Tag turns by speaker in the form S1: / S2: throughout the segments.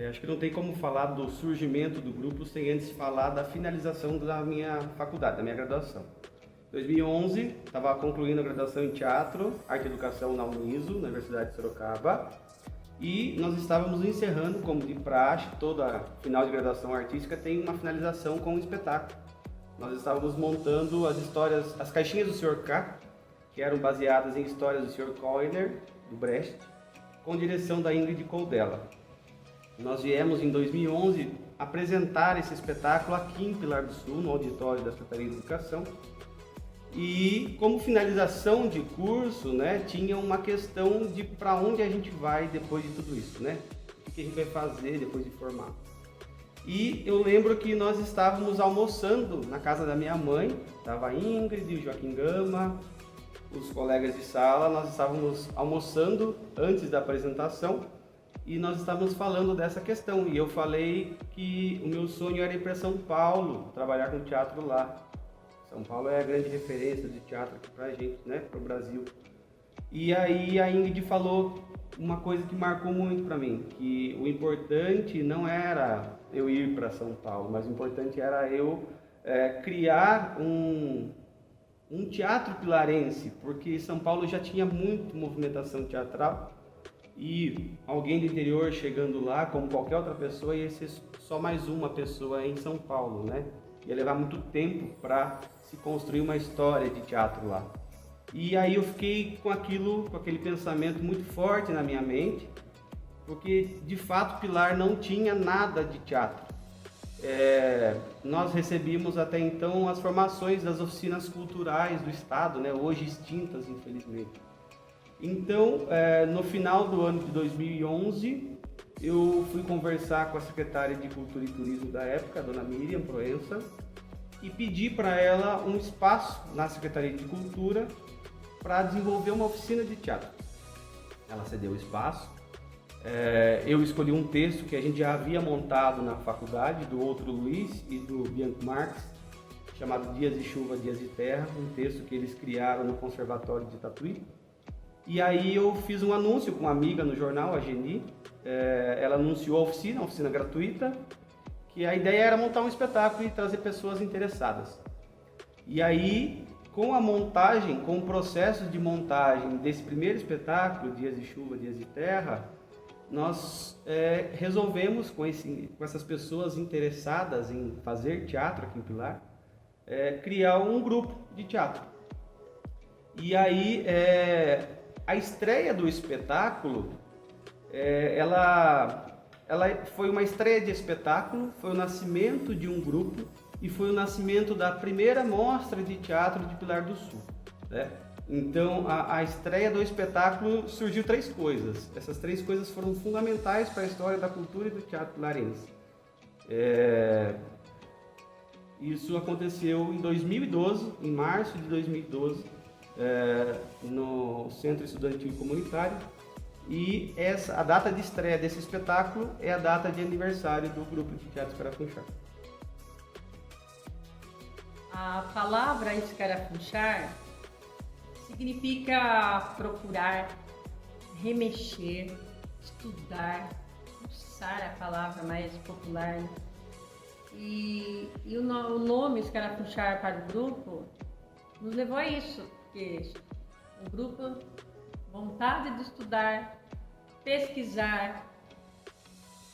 S1: Acho que não tem como falar do surgimento do grupo sem antes falar da finalização da minha faculdade, da minha graduação. Em 2011, estava concluindo a graduação em Teatro, Arte e Educação na Uniso, na Universidade de Sorocaba, e nós estávamos encerrando, como de praxe, toda final de graduação artística tem uma finalização com um espetáculo. Nós estávamos montando as histórias, as caixinhas do Sr. K, que eram baseadas em histórias do Sr. Koiner, do Brecht, com direção da Ingrid Coldella. Nós viemos em 2011 apresentar esse espetáculo aqui em Pilar do Sul, no auditório da Secretaria de Educação. E como finalização de curso, né, tinha uma questão de para onde a gente vai depois de tudo isso, né? O que a gente vai fazer depois de formar. E eu lembro que nós estávamos almoçando na casa da minha mãe, estava a Ingrid, o Joaquim Gama, os colegas de sala, nós estávamos almoçando antes da apresentação e nós estávamos falando dessa questão. E eu falei que o meu sonho era ir para São Paulo, trabalhar com teatro lá. São Paulo é a grande referência de teatro aqui pra gente, né, pro Brasil. E aí a Ingrid falou uma coisa que marcou muito para mim, que o importante não era eu ir para São Paulo, mas o importante era eu criar um teatro pilarense, porque São Paulo já tinha muito movimentação teatral e alguém do interior chegando lá, como qualquer outra pessoa, ia ser só mais uma pessoa em São Paulo, né? Ia levar muito tempo para se construir uma história de teatro lá. E aí eu fiquei com aquele pensamento muito forte na minha mente, porque de fato Pilar não tinha nada de teatro. Nós recebíamos até então as formações das oficinas culturais do estado, né, hoje extintas, infelizmente. Então, no final do ano de 2011, eu fui conversar com a secretária de Cultura e Turismo da época, a dona Miriam Proença, e pedi para ela um espaço na Secretaria de Cultura para desenvolver uma oficina de teatro. Ela cedeu o espaço. Eu escolhi um texto que a gente já havia montado na faculdade, do outro Luiz e do Bianco Marques, chamado Dias de Chuva, Dias de Terra, um texto que eles criaram no Conservatório de Tatuí. E aí eu fiz um anúncio com uma amiga no jornal, a Geni. Ela anunciou a oficina gratuita, que a ideia era montar um espetáculo e trazer pessoas interessadas. E aí, com a montagem, com o processo de montagem desse primeiro espetáculo, Dias de Chuva, Dias de Terra, nós resolvemos, com essas pessoas interessadas em fazer teatro aqui em Pilar, criar um grupo de teatro. E aí, a estreia do espetáculo, ela foi uma estreia de espetáculo, foi o nascimento de um grupo e foi o nascimento da primeira mostra de teatro de Pilar do Sul, né? Então, a estreia do espetáculo surgiu 3 coisas. Essas 3 coisas foram fundamentais para a história da cultura e do teatro pilarense. Isso aconteceu em 2012, em março de 2012, no Centro Estudantil Comunitário. E a data de estreia desse espetáculo é a data de aniversário do grupo de teatro Escarafunchar.
S2: A palavra escarafunchar significa procurar, remexer, estudar, usar a palavra mais popular. E o nome escarafunchar para o grupo nos levou a isso, porque o grupo, vontade de estudar, pesquisar,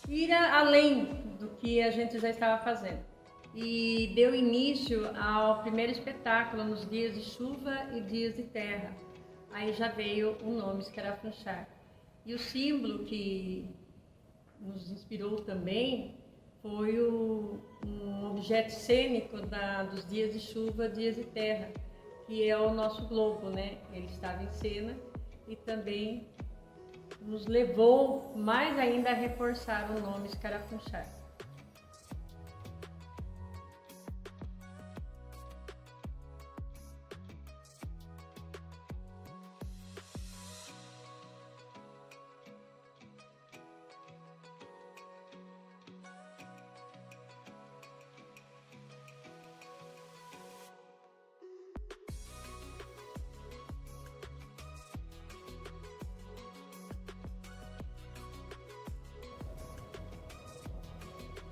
S2: ir além do que a gente já estava fazendo. E deu início ao primeiro espetáculo nos Dias de Chuva e Dias de Terra. Aí já veio o nome Escarafunchar. E o símbolo que nos inspirou também foi um objeto cênico dos Dias de Chuva, Dias de Terra, que é o nosso globo, né? Ele estava em cena e também nos levou mais ainda a reforçar o nome Escarafunchar.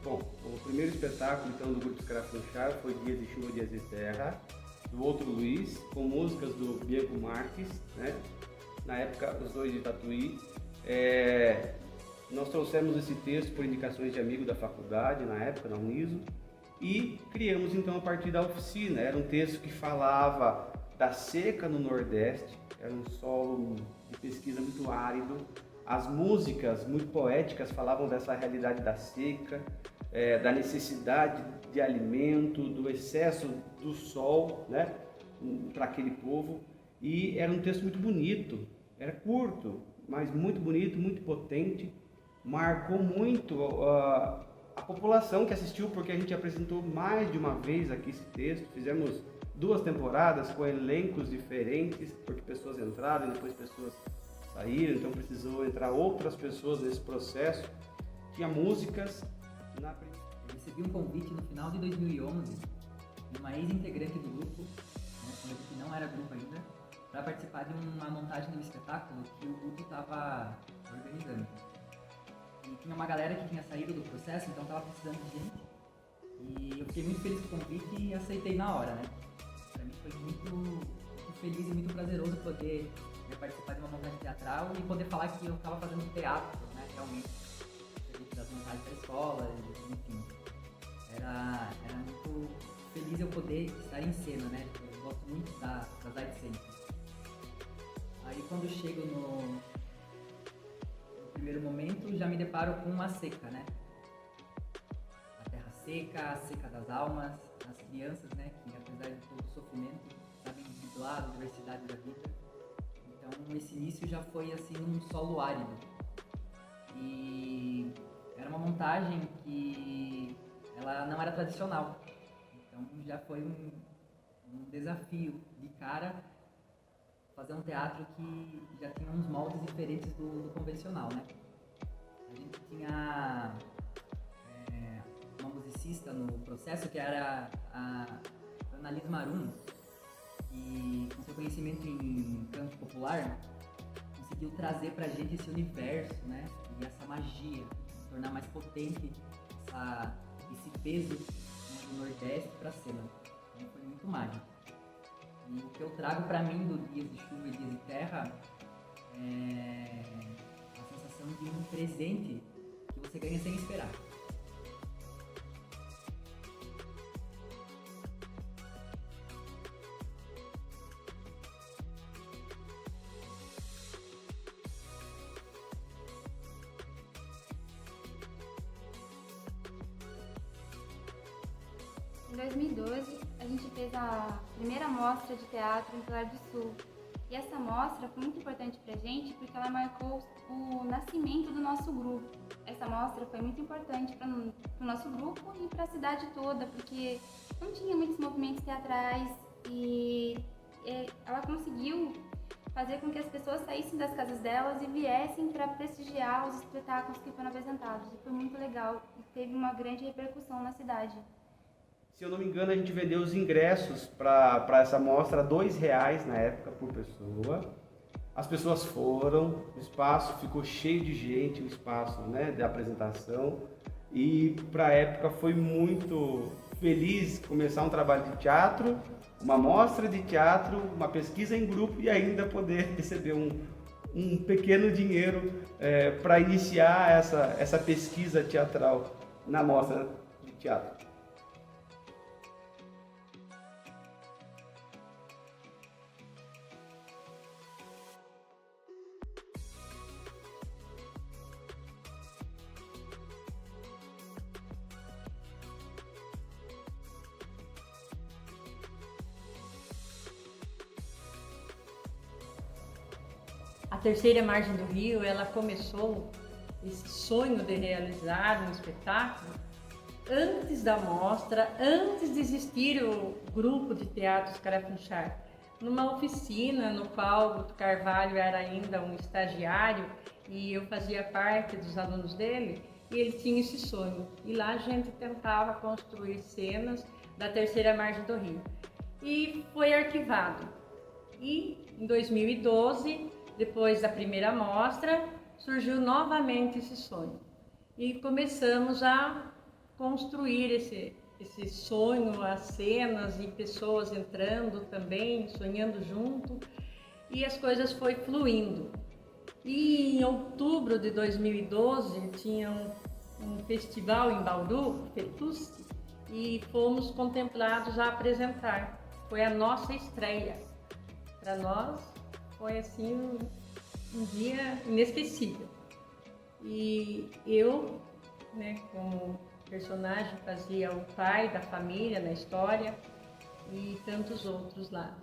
S1: Bom, o primeiro espetáculo então do Grupo Escarafunchar foi Dias de Chuva, Dias de Terra, do Outro Luiz, com músicas do Bianco Marques, né? Na época os dois de Tatuí. Nós trouxemos esse texto por indicações de amigo da faculdade, na época, na Uniso, e criamos então a partir da oficina. Era um texto que falava da seca no Nordeste, era um solo de pesquisa muito árido. As músicas muito poéticas falavam dessa realidade da seca, da necessidade de alimento, do excesso do sol, né, para aquele povo. E era um texto muito bonito, era curto, mas muito bonito, muito potente. Marcou muito a população que assistiu, porque a gente apresentou mais de uma vez aqui esse texto. Fizemos 2 temporadas com elencos diferentes, porque pessoas entraram e depois pessoas saíram, então precisou entrar outras pessoas nesse processo. Tinha músicas na...
S3: Eu recebi um convite no final de 2011 de uma ex-integrante do grupo, né, quando a gente não era grupo ainda, para participar de uma montagem de um espetáculo que o grupo estava organizando. E tinha uma galera que tinha saído do processo, então estava precisando de gente. E eu fiquei muito feliz com o convite e aceitei na hora, né? Para mim foi muito feliz e muito prazeroso poder participar de uma montagem teatral e poder falar que eu estava fazendo teatro, né? Realmente, das montagens da escola, enfim. Era muito feliz eu poder estar em cena, né? Eu gosto muito das artes cênicas. Aí quando eu chego no primeiro momento, já me deparo com uma seca, né? A terra seca, a seca das almas, as crianças, né? Que apesar de todo o sofrimento, sabem driblar a diversidade da vida. Então esse início já foi assim um solo árido. E era uma montagem que ela não era tradicional. Então já foi um desafio de cara fazer um teatro que já tinha uns moldes diferentes do convencional, né? A gente tinha uma musicista no processo que era a Annalise Marum, que com seu conhecimento em canto popular conseguiu trazer pra gente esse universo, né? E essa magia, tornar mais potente esse peso, né, do Nordeste pra cena. Então foi muito mágico. E o que eu trago pra mim do Dias de Chuva e Dias de Terra é a sensação de um presente que você ganha sem esperar.
S4: Em 2012, a gente fez a primeira mostra de teatro em Pilar do Sul. E essa mostra foi muito importante pra gente porque ela marcou o nascimento do nosso grupo. Essa mostra foi muito importante para o nosso grupo e para a cidade toda, porque não tinha muitos movimentos teatrais e ela conseguiu fazer com que as pessoas saíssem das casas delas e viessem para prestigiar os espetáculos que foram apresentados. E foi muito legal e teve uma grande repercussão na cidade.
S1: Se eu não me engano, a gente vendeu os ingressos para essa mostra R$2 na época por pessoa. As pessoas foram, o espaço ficou cheio de gente, o espaço, né, de apresentação. E para a época foi muito feliz começar um trabalho de teatro, uma mostra de teatro, uma pesquisa em grupo e ainda poder receber um pequeno dinheiro para iniciar essa pesquisa teatral na mostra de teatro.
S2: A Terceira Margem do Rio, ela começou esse sonho de realizar um espetáculo antes da mostra, antes de existir o grupo de teatro Escarafunchar, numa oficina no qual o Carvalho era ainda um estagiário e eu fazia parte dos alunos dele, e ele tinha esse sonho. E lá a gente tentava construir cenas da Terceira Margem do Rio. E foi arquivado. E em 2012, depois da primeira mostra, surgiu novamente esse sonho. E começamos a construir esse sonho, as cenas e pessoas entrando também, sonhando junto, e as coisas foi fluindo. E em outubro de 2012 tinha um festival em Bauru, FETUSC, e fomos contemplados a apresentar. Foi a nossa estreia. Para nós foi assim um dia inesquecível. E eu, né, como personagem, fazia o pai da família na história e tantos outros lá.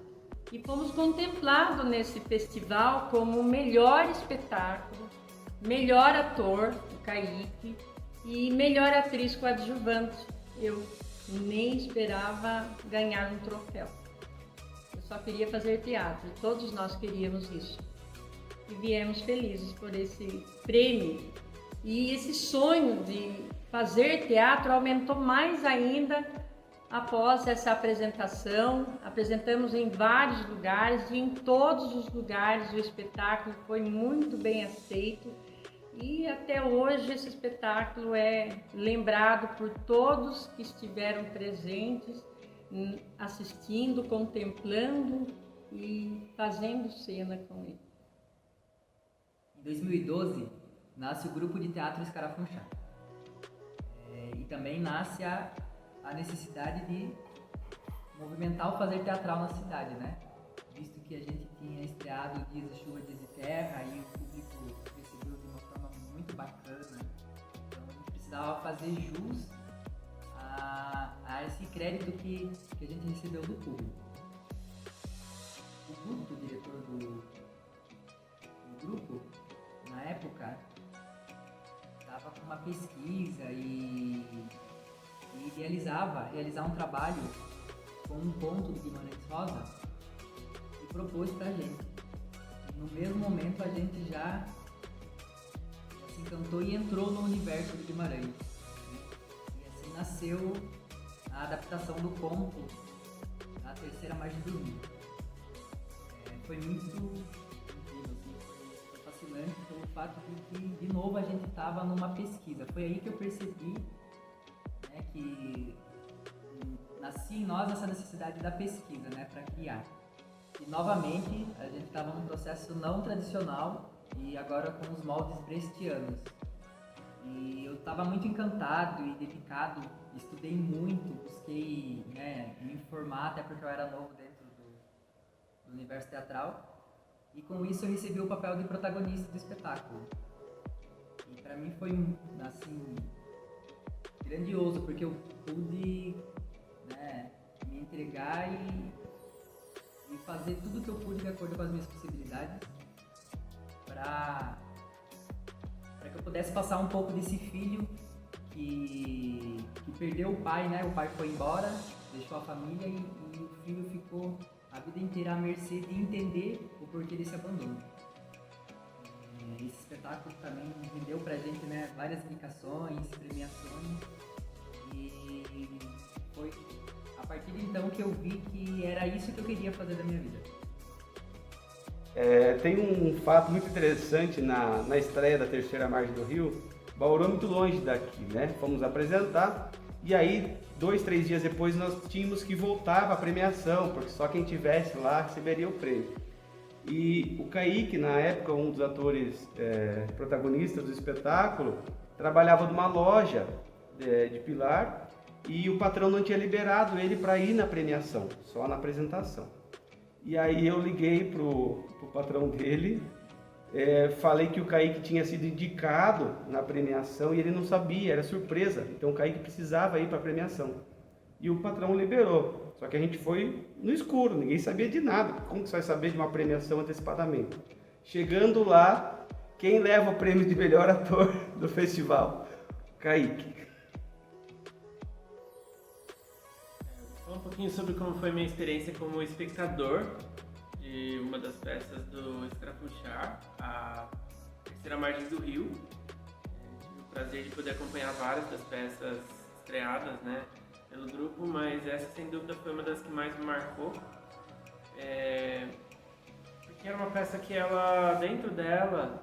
S2: E fomos contemplados nesse festival como o melhor espetáculo, melhor ator, o Kaique, e melhor atriz coadjuvante. Eu nem esperava ganhar um troféu. Eu só queria fazer teatro, e todos nós queríamos isso. E viemos felizes por esse prêmio. E esse sonho de fazer teatro aumentou mais ainda após essa apresentação. Apresentamos em vários lugares, e em todos os lugares o espetáculo foi muito bem aceito. E até hoje esse espetáculo é lembrado por todos que estiveram presentes, assistindo, contemplando e fazendo cena com ele.
S3: Em 2012, nasce o grupo de teatro Escarafunchar. E também nasce a necessidade de movimentar o fazer teatral na cidade, né? Visto que a gente tinha estreado Dias de Chuva, Dias de Terra, e o público recebeu de uma forma muito bacana. Então a gente precisava fazer jus a esse crédito que a gente recebeu do público. O Guto, o diretor do grupo, na época, estava com uma pesquisa e realizar um trabalho com um conto de Guimarães Rosa e propôs pra gente. E no mesmo momento a gente já se encantou e entrou no universo de Guimarães. E assim nasceu a adaptação do conto da Terceira Margem do Rio. Foi muito incrível, assim, foi fascinante pelo fato de que, de novo, a gente estava numa pesquisa. Foi aí que eu percebi, né, que nascia em nós essa necessidade da pesquisa, né, para criar. E novamente a gente estava num processo não tradicional e agora com os moldes brechtianos. E eu estava muito encantado e dedicado, estudei muito, busquei, né, me informar, até porque eu era novo dentro do universo teatral. E com isso eu recebi o papel de protagonista do espetáculo. E para mim foi, assim, grandioso, porque eu pude, né, me entregar e fazer tudo que eu pude de acordo com as minhas possibilidades para que eu pudesse passar um pouco desse filho que perdeu o pai, né? O pai foi embora, deixou a família e o filho ficou a vida inteira à mercê de entender o porquê desse abandono. Esse espetáculo também rendeu pra gente, né, várias indicações, premiações, e foi a partir de então que eu vi que era isso que eu queria fazer da minha vida.
S1: Tem um fato muito interessante na estreia da Terceira Margem do Rio. Bauru é muito longe daqui, né? Fomos apresentar e aí 2, 3 dias depois nós tínhamos que voltar para a premiação, porque só quem tivesse lá receberia o prêmio. E o Kaique, na época, um dos atores protagonistas do espetáculo, trabalhava numa loja de Pilar e o patrão não tinha liberado ele para ir na premiação, só na apresentação. E aí eu liguei pro patrão dele, falei que o Kaique tinha sido indicado na premiação e ele não sabia, era surpresa. Então o Kaique precisava ir para a premiação. E o patrão liberou. Só que a gente foi no escuro, ninguém sabia de nada. Como que você vai saber de uma premiação antecipadamente? Chegando lá, quem leva o prêmio de melhor ator do festival? Kaique.
S5: Um pouquinho sobre como foi minha experiência como espectador de uma das peças do Escarafunchar, a Terceira Margem do Rio. Tive o prazer de poder acompanhar várias das peças estreadas, né, pelo grupo, mas essa sem dúvida foi uma das que mais me marcou, porque era uma peça que ela, dentro dela,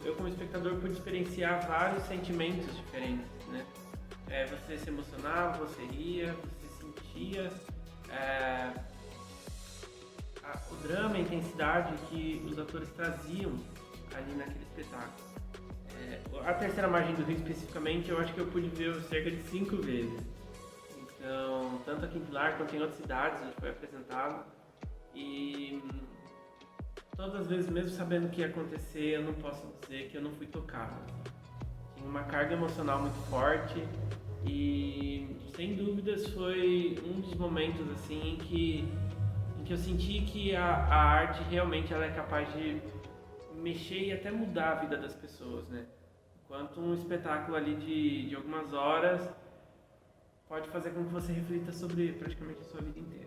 S5: eu como espectador pude experienciar vários sentimentos diferentes, né? Você se emocionava, você ria, você sentia o drama, a intensidade que os atores traziam ali naquele espetáculo. A Terceira Margem do Rio, especificamente, eu acho que eu pude ver cerca de 5 vezes. Então, tanto aqui em Pilar quanto em outras cidades onde foi apresentado. E todas as vezes, mesmo sabendo o que ia acontecer, eu não posso dizer que eu não fui tocado. Tinha uma carga emocional muito forte e, sem dúvidas, foi um dos momentos assim em que eu senti que a arte realmente ela é capaz de mexer e até mudar a vida das pessoas, né? Enquanto um espetáculo ali de algumas horas pode fazer com que você reflita sobre praticamente a sua vida inteira.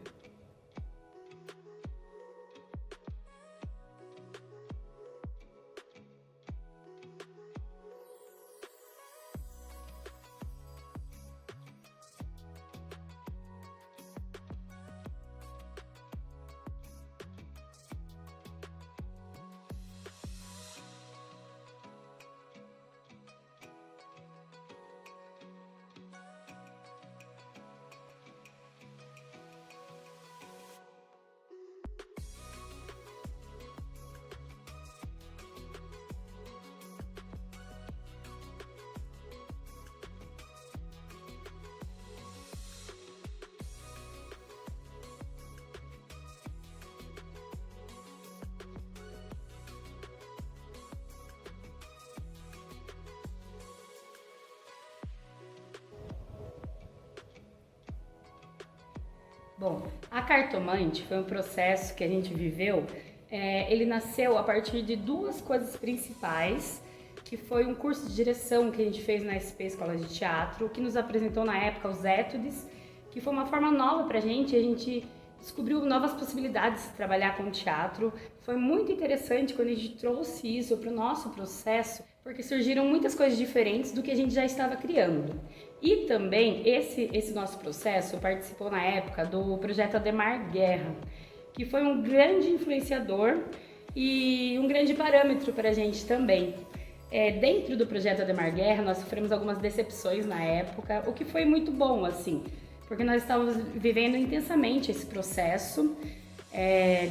S6: Bom, a Cartomante foi um processo que a gente viveu, ele nasceu a partir de duas coisas principais, que foi um curso de direção que a gente fez na SP Escola de Teatro, que nos apresentou na época os Études, que foi uma forma nova pra gente, a gente descobriu novas possibilidades de trabalhar com teatro. Foi muito interessante quando a gente trouxe isso para o nosso processo, porque surgiram muitas coisas diferentes do que a gente já estava criando. E também esse nosso processo participou na época do projeto Ademar Guerra, que foi um grande influenciador e um grande parâmetro para a gente também. Dentro do projeto Ademar Guerra, nós sofremos algumas decepções na época, o que foi muito bom, assim, porque nós estávamos vivendo intensamente esse processo,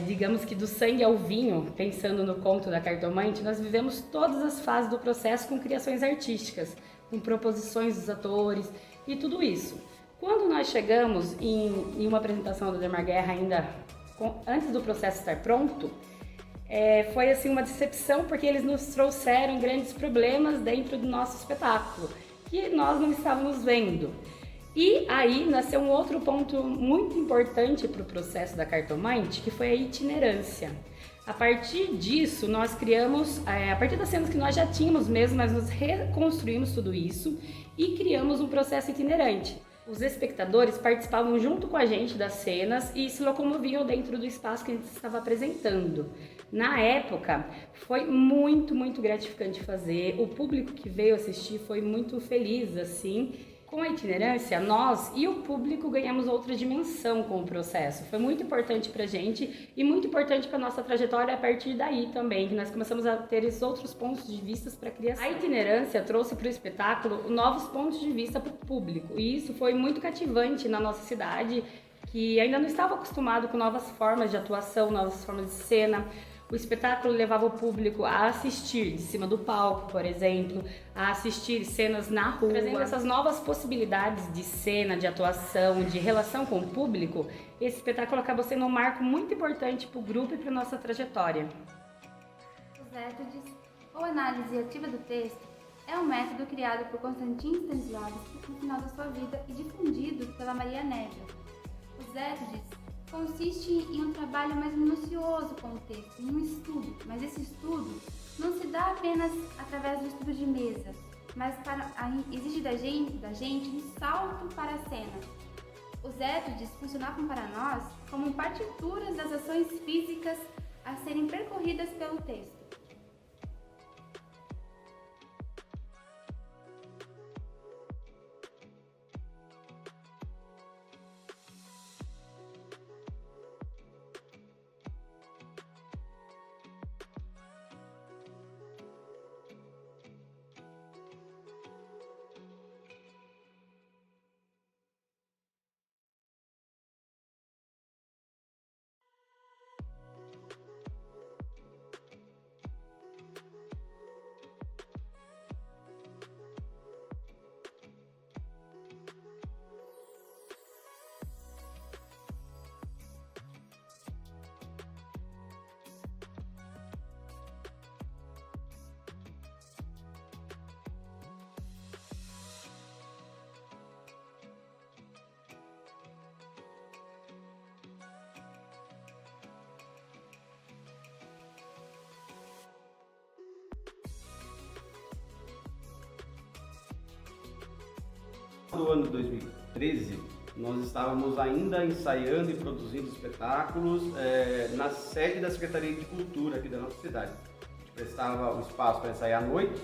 S6: digamos que do sangue ao vinho, pensando no conto da Cartomante, nós vivemos todas as fases do processo com criações artísticas, com proposições dos atores e tudo isso. Quando nós chegamos em uma apresentação do Ademar Guerra, ainda antes do processo estar pronto, foi assim uma decepção, porque eles nos trouxeram grandes problemas dentro do nosso espetáculo, que nós não estávamos vendo. E aí nasceu um outro ponto muito importante para o processo da Cartomante, que foi a itinerância. A partir disso, nós criamos, a partir das cenas que nós já tínhamos mesmo, mas nós reconstruímos tudo isso e criamos um processo itinerante. Os espectadores participavam junto com a gente das cenas e se locomoviam dentro do espaço que a gente estava apresentando. Na época, foi muito, muito gratificante fazer. O público que veio assistir foi muito feliz, assim. Com a itinerância, nós e o público ganhamos outra dimensão com o processo. Foi muito importante pra gente e muito importante pra nossa trajetória a partir daí também, que nós começamos a ter esses outros pontos de vista para a criação. A itinerância trouxe para o espetáculo novos pontos de vista para o público e isso foi muito cativante na nossa cidade, que ainda não estava acostumado com novas formas de atuação, novas formas de cena. O espetáculo levava o público a assistir de cima do palco, por exemplo, a assistir cenas na rua. Trazendo essas novas possibilidades de cena, de atuação, de relação com o público, esse espetáculo acabou sendo um marco muito importante para o grupo e para a nossa trajetória.
S4: Os études, ou análise ativa do texto, é um método criado por Konstantin Stanislavski no final da sua vida e difundido pela Maria Negra. Os études consiste em um trabalho mais minucioso com o texto, em um estudo, mas esse estudo não se dá apenas através do estudo de mesa, mas exige da gente um salto para a cena. Os études funcionavam para nós como partituras das ações físicas a serem percorridas pelo texto.
S1: do ano de 2013, nós estávamos ainda ensaiando e produzindo espetáculos na sede da Secretaria de Cultura aqui da nossa cidade. A gente prestava o espaço para ensaiar à noite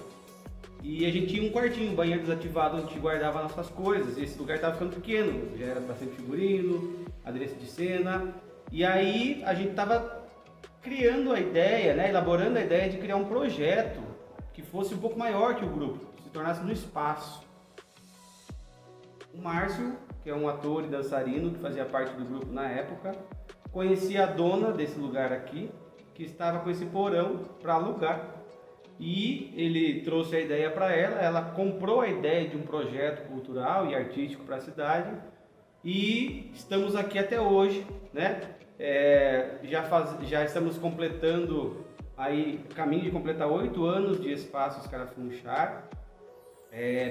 S1: e a gente tinha um quartinho, um banheiro desativado onde a gente guardava nossas coisas. E esse lugar estava ficando pequeno, já era bastante figurino, adereço de cena. E aí a gente estava criando a ideia, né, elaborando a ideia de criar um projeto que fosse um pouco maior que o grupo, se tornasse no espaço. O Márcio, que é um ator e dançarino que fazia parte do grupo na época, conhecia a dona desse lugar aqui, que estava com esse porão para alugar. E ele trouxe a ideia para ela, ela comprou a ideia de um projeto cultural e artístico para a cidade e estamos aqui até hoje, né? Já estamos completando aí, caminho de completar 8 anos de Espaço Escarafunchar.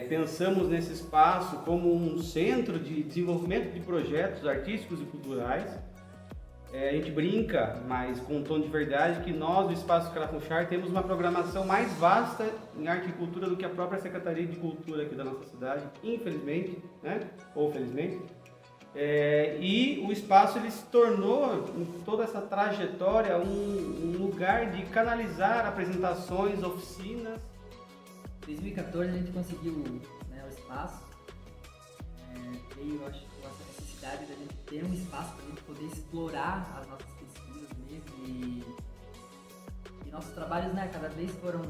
S1: Pensamos nesse espaço como um centro de desenvolvimento de projetos artísticos e culturais. A gente brinca, mas com um tom de verdade, que nós, do Espaço Escarafunchar, temos uma programação mais vasta em arte e cultura do que a própria Secretaria de Cultura aqui da nossa cidade, infelizmente, né? Ou felizmente. E o espaço ele se tornou, em toda essa trajetória, um lugar de canalizar apresentações, oficinas.
S3: Em 2014 a gente conseguiu, né, o espaço. Veio, eu acho, com essa necessidade da gente ter um espaço para a gente poder explorar as nossas pesquisas mesmo e nossos trabalhos, né, cada vez foram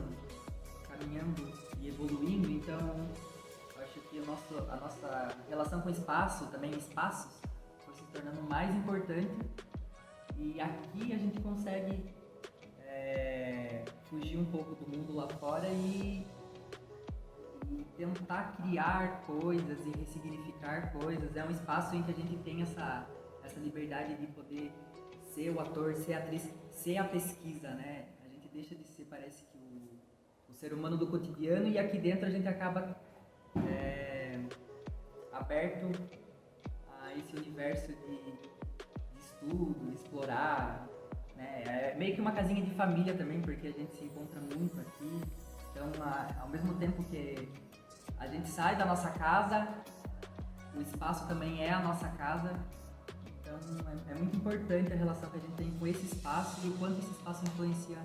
S3: caminhando e evoluindo, então eu acho que a nossa relação com o espaço, também espaços, foi se tornando mais importante e aqui a gente consegue fugir um pouco do mundo lá fora e tentar criar coisas e ressignificar coisas. É um espaço em que a gente tem essa liberdade de poder ser o ator, ser a atriz, ser a pesquisa, né? A gente deixa de ser, parece que o ser humano do cotidiano e aqui dentro a gente acaba aberto a esse universo de estudo, explorar, né? É meio que uma casinha de família também, porque a gente se encontra muito aqui. Então, ao mesmo tempo que a gente sai da nossa casa, o espaço também é a nossa casa. Então, é muito importante a relação que a gente tem com esse espaço e o quanto esse espaço influencia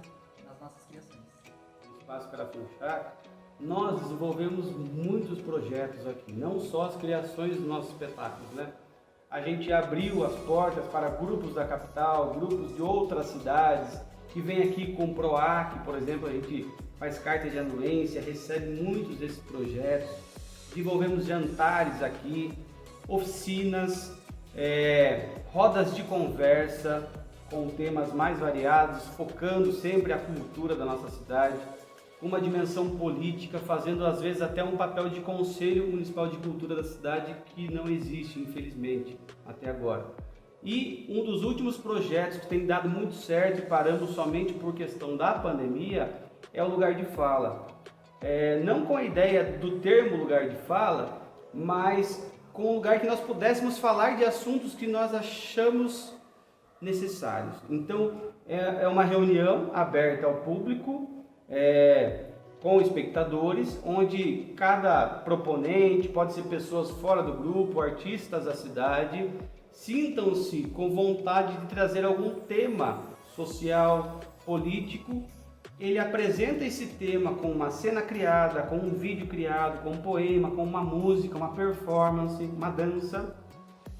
S3: nas nossas criações.
S1: No Espaço Escarafunchar, nós desenvolvemos muitos projetos aqui, não só as criações dos nossos espetáculos, né? A gente abriu as portas para grupos da capital, grupos de outras cidades, que vêm aqui com o PROAC, por exemplo, a gente faz carta de anuência, recebe muitos desses projetos, desenvolvemos jantares aqui, oficinas, rodas de conversa com temas mais variados, focando sempre a cultura da nossa cidade, com uma dimensão política, fazendo às vezes até um papel de Conselho Municipal de Cultura da cidade que não existe, infelizmente, até agora. E um dos últimos projetos que tem dado muito certo e paramos somente por questão da pandemia é o Lugar de Fala. Não com a ideia do termo lugar de fala, mas com um lugar que nós pudéssemos falar de assuntos que nós achamos necessários. Então, é uma reunião aberta ao público, com espectadores, onde cada proponente, pode ser pessoas fora do grupo, artistas da cidade, sintam-se com vontade de trazer algum tema social, político. Ele apresenta esse tema com uma cena criada, com um vídeo criado, com um poema, com uma música, uma performance, uma dança.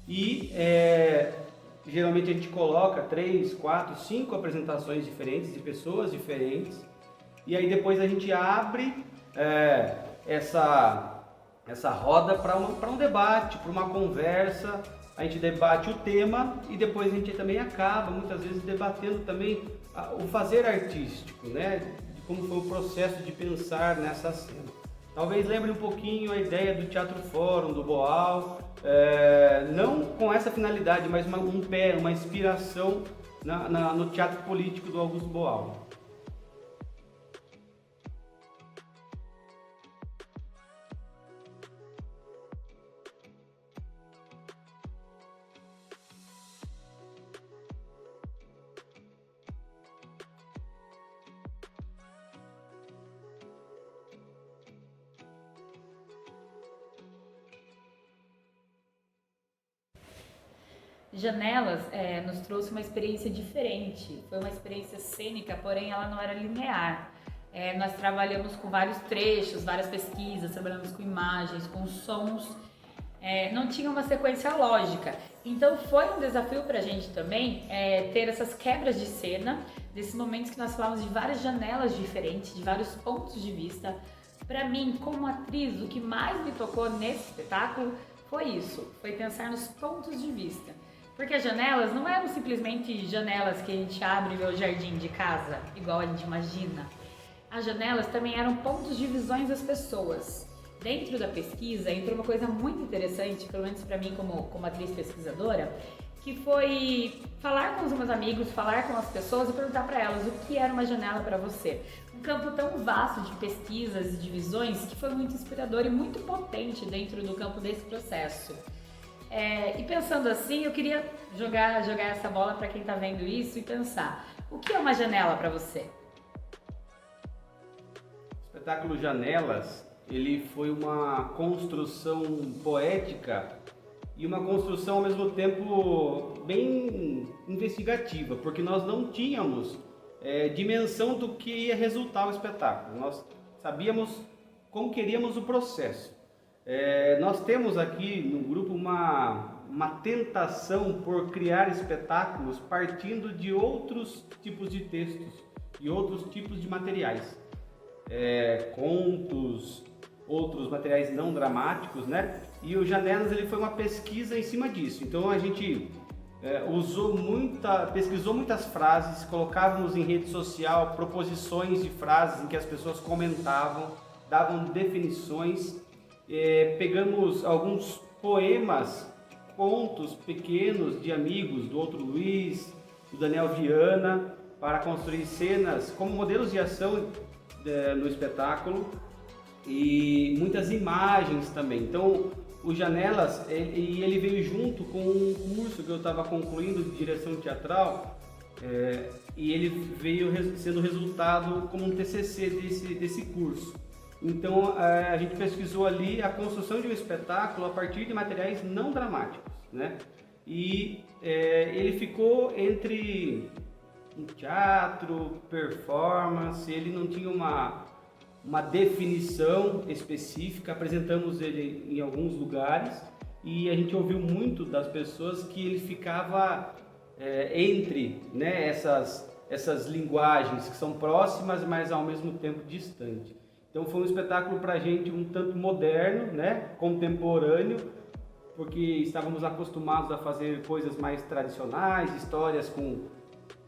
S1: E geralmente a gente coloca 3, 4, 5 apresentações diferentes, de pessoas diferentes. E aí depois a gente abre essa roda para um debate, para uma conversa. A gente debate o tema e depois a gente também acaba, muitas vezes, debatendo também o fazer artístico, né? De como foi o processo de pensar nessa cena. Talvez lembre um pouquinho a ideia do Teatro Fórum, do Boal, não com essa finalidade, mas uma inspiração no teatro político do Augusto Boal.
S6: Janelas nos trouxe uma experiência diferente, foi uma experiência cênica, porém ela não era linear. Nós trabalhamos com vários trechos, várias pesquisas, trabalhamos com imagens, com sons, não tinha uma sequência lógica. Então foi um desafio pra gente também ter essas quebras de cena, desses momentos que nós falamos de várias janelas diferentes, de vários pontos de vista. Pra mim, como atriz, o que mais me tocou nesse espetáculo foi isso, foi pensar nos pontos de vista. Porque as janelas não eram simplesmente janelas que a gente abre e vê o jardim de casa, igual a gente imagina. As janelas também eram pontos de visões das pessoas. Dentro da pesquisa entrou uma coisa muito interessante, pelo menos para mim como atriz pesquisadora, que foi falar com os meus amigos, falar com as pessoas e perguntar para elas o que era uma janela para você. Um campo tão vasto de pesquisas e de visões que foi muito inspirador e muito potente dentro do campo desse processo. E pensando assim, eu queria jogar essa bola para quem está vendo isso e pensar, o que é uma janela para você?
S1: O espetáculo Janelas, ele foi uma construção poética e uma construção ao mesmo tempo bem investigativa, porque nós não tínhamos dimensão do que ia resultar o espetáculo. Nós sabíamos como queríamos o processo. Nós temos aqui no grupo uma tentação por criar espetáculos partindo de outros tipos de textos e outros tipos de materiais. Contos, outros materiais não dramáticos, né? E o Janelas ele foi uma pesquisa em cima disso. Então a gente pesquisou muitas frases, colocávamos em rede social proposições de frases em que as pessoas comentavam, davam definições, pegamos alguns poemas, contos pequenos de amigos do Outro Luiz, do Daniel Viana, para construir cenas como modelos de ação no espetáculo e muitas imagens também. Então o Janelas ele veio junto com um curso que eu estava concluindo de direção teatral e ele veio sendo resultado como um TCC desse curso. Então a gente pesquisou ali a construção de um espetáculo a partir de materiais não dramáticos, né? E ele ficou entre um teatro, performance, ele não tinha uma definição específica, apresentamos ele em alguns lugares e a gente ouviu muito das pessoas que ele ficava entre, né, essas linguagens que são próximas, mas ao mesmo tempo distantes. Então foi um espetáculo para a gente um tanto moderno, né, contemporâneo, porque estávamos acostumados a fazer coisas mais tradicionais, histórias com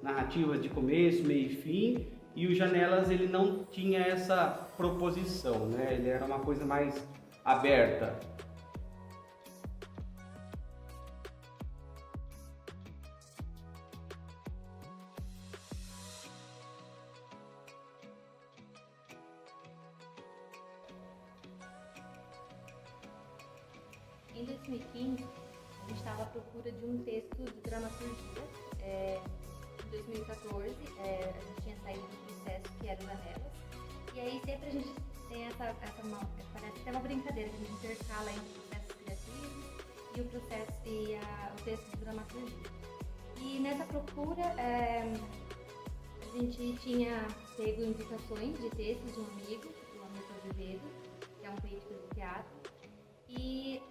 S1: narrativas de começo, meio e fim, e o Janelas ele não tinha essa proposição, né? Ele era uma coisa mais aberta.
S4: Em 2015, a gente estava à procura de um texto de dramaturgia. Em 2014, a gente tinha saído do processo que era Janelas. E aí sempre a gente tem parece que é uma brincadeira que a gente intercala entre o processo criativo e o texto de dramaturgia. E nessa procura, a gente tinha pego indicações de textos de um amigo, o Hamilton Azevedo, que é um crítico de teatro. E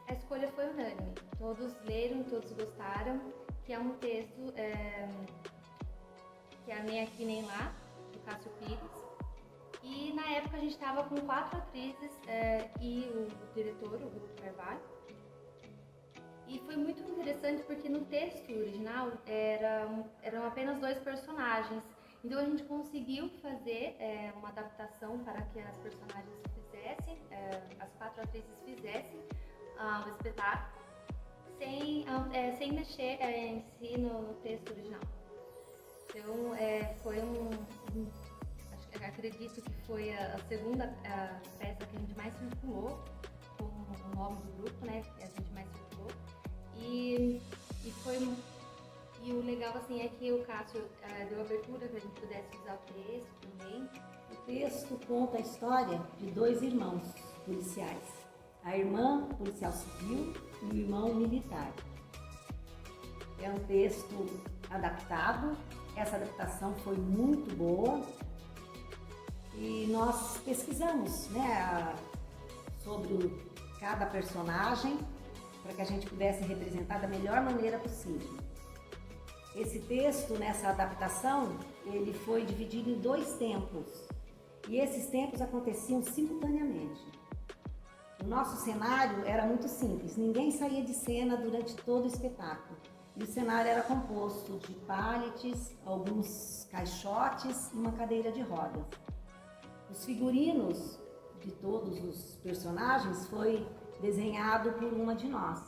S4: a escolha foi unânime. Todos leram, todos gostaram, que é um texto que é Nem Aqui Nem Lá, do Cássio Pires. E na época a gente estava com 4 atrizes e o diretor, o Hugo Carvalho. E foi muito interessante porque no texto original eram apenas 2 personagens. Então a gente conseguiu fazer uma adaptação para que as personagens fizessem, as 4 atrizes fizessem o espetáculo sem mexer em si no texto original. Então foi acredito que foi a segunda peça que a gente mais circulou com o nome do grupo, né? Que a gente mais circulou. E o legal assim é que o Cássio deu abertura para a gente pudesse usar o texto também.
S7: O texto conta a história de 2 irmãos policiais. A irmã policial civil e o irmão militar. É um texto adaptado. Essa adaptação foi muito boa e nós pesquisamos, né, sobre cada personagem para que a gente pudesse representar da melhor maneira possível. Esse texto, nessa adaptação, ele foi dividido em 2 tempos e esses tempos aconteciam simultaneamente. O nosso cenário era muito simples, ninguém saía de cena durante todo o espetáculo. E o cenário era composto de pallets, alguns caixotes e uma cadeira de rodas. Os figurinos de todos os personagens foi desenhado por uma de nós.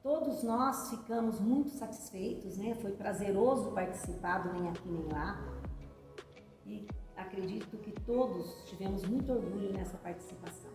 S7: Todos nós ficamos muito satisfeitos, né? Foi prazeroso participar do Nem Aqui Nem Lá. E acredito que todos tivemos muito orgulho nessa participação.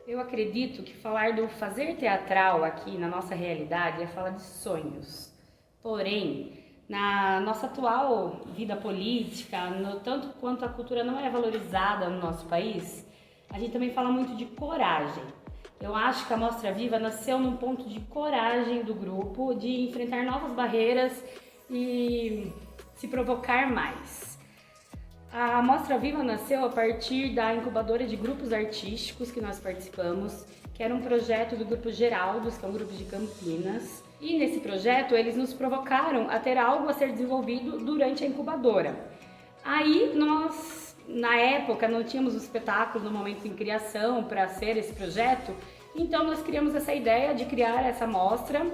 S6: Eu acredito que falar do fazer teatral aqui na nossa realidade é falar de sonhos. Porém, na nossa atual vida política, no tanto quanto a cultura não é valorizada no nosso país, a gente também fala muito de coragem. Eu acho que a Mostra Viva nasceu num ponto de coragem do grupo, de enfrentar novas barreiras e se provocar mais. A Mostra Viva nasceu a partir da incubadora de grupos artísticos que nós participamos, que era um projeto do Grupo Geraldos, que é um grupo de Campinas. E nesse projeto eles nos provocaram a ter algo a ser desenvolvido durante a incubadora. Aí nós, na época, não tínhamos o espetáculo no momento em criação para ser esse projeto, então nós criamos essa ideia de criar essa mostra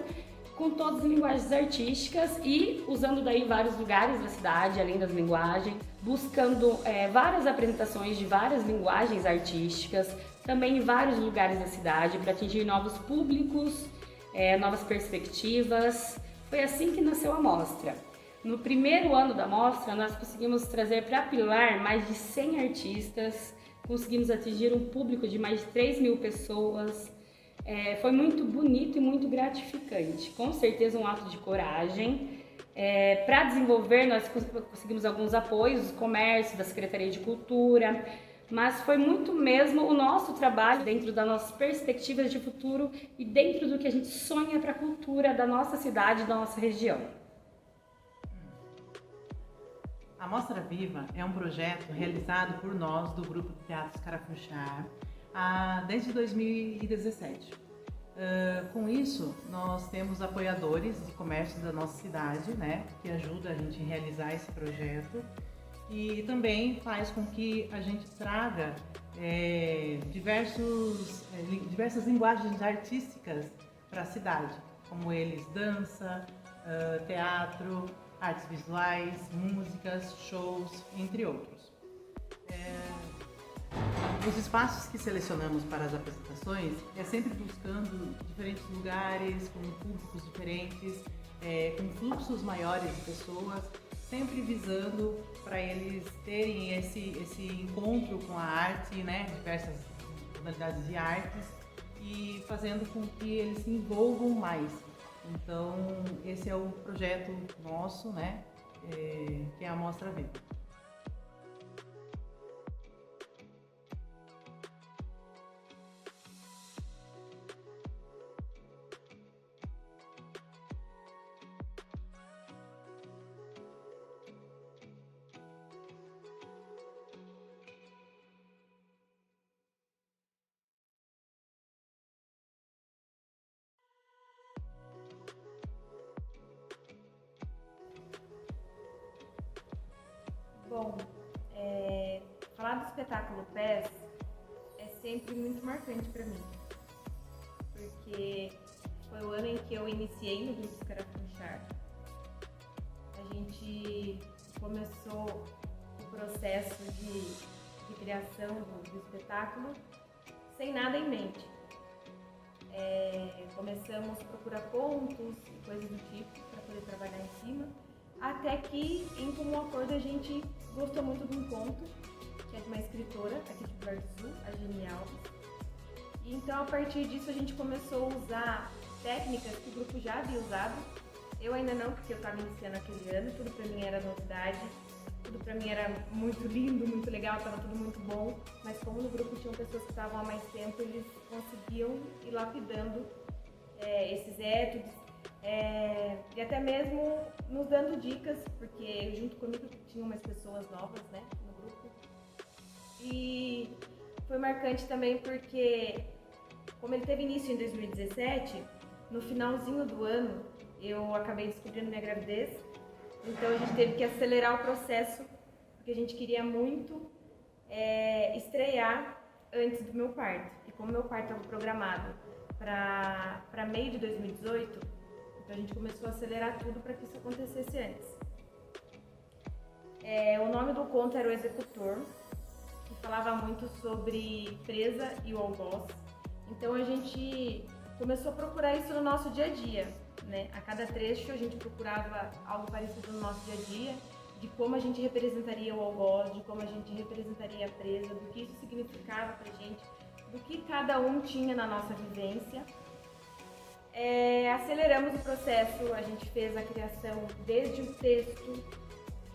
S6: com todas as linguagens artísticas e usando daí vários lugares da cidade, além das linguagens, buscando várias apresentações de várias linguagens artísticas, também em vários lugares da cidade, para atingir novos públicos, novas perspectivas. Foi assim que nasceu a mostra. No primeiro ano da mostra, nós conseguimos trazer para Pilar mais de 100 artistas, conseguimos atingir um público de mais de 3.000 pessoas. Foi muito bonito e muito gratificante, com certeza um ato de coragem. Para desenvolver, nós conseguimos alguns apoios do comércio, da Secretaria de Cultura, mas foi muito mesmo o nosso trabalho dentro das nossas perspectivas de futuro e dentro do que a gente sonha para a cultura da nossa cidade, da nossa região.
S8: A Mostra Viva é um projeto realizado por nós do Grupo de Teatro Escarafunchar desde 2017. Com isso, nós temos apoiadores de comércio da nossa cidade, né, que ajuda a gente a realizar esse projeto e também faz com que a gente traga diversas linguagens artísticas para a cidade, como eles dança, teatro, artes visuais, músicas, shows, entre outros. Os espaços que selecionamos para as apresentações é sempre buscando diferentes lugares, com públicos diferentes, com fluxos maiores de pessoas, sempre visando para eles terem esse encontro com a arte, né, diversas modalidades de artes, e fazendo com que eles se envolvam mais. Então, esse é o projeto nosso, né, que é a Mostra Viva.
S4: espetáculo PES é sempre muito marcante para mim, porque foi o ano em que eu iniciei no grupo Escarafunchar. A gente começou o processo de criação do espetáculo sem nada em mente. Começamos a procurar contos e coisas do tipo para poder trabalhar em cima, até que, em comum acordo, a gente gostou muito de um conto, que é de uma escritora aqui de Pilar do Sul, a Geni Alves. E então, a partir disso, a gente começou a usar técnicas que o grupo já havia usado. Eu ainda não, porque eu estava iniciando aquele ano, tudo para mim era novidade, tudo para mim era muito lindo, muito legal, estava tudo muito bom, mas como no grupo tinham pessoas que estavam há mais tempo, eles conseguiam ir lapidando esses études e até mesmo nos dando dicas, porque junto comigo tinham umas pessoas novas, né, no grupo. E foi marcante também porque, como ele teve início em 2017, no finalzinho do ano eu acabei descobrindo minha gravidez, então a gente teve que acelerar o processo, porque a gente queria muito estrear antes do meu parto. E como meu parto estava programado para meio de 2018, então a gente começou a acelerar tudo para que isso acontecesse antes. O nome do conto era O Executor, que falava muito sobre presa e o algoz. Então a gente começou a procurar isso no nosso dia a dia, né? A cada trecho a gente procurava algo parecido no nosso dia a dia, de como a gente representaria o algoz, de como a gente representaria a presa, do que isso significava pra gente, do que cada um tinha na nossa vivência. Aceleramos o processo, a gente fez a criação desde o texto,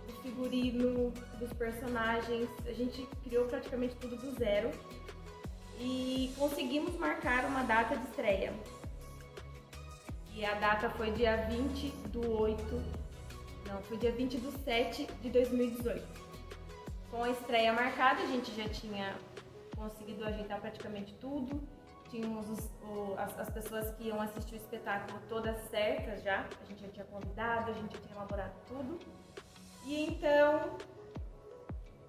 S4: do figurino, dos personagens, a gente criou praticamente tudo do zero e conseguimos marcar uma data de estreia. E a data foi dia 20 do 7 de 2018. Com a estreia marcada, a gente já tinha conseguido ajeitar praticamente tudo. Tínhamos as pessoas que iam assistir o espetáculo todas certas já. A gente já tinha convidado, a gente já tinha elaborado tudo. E então,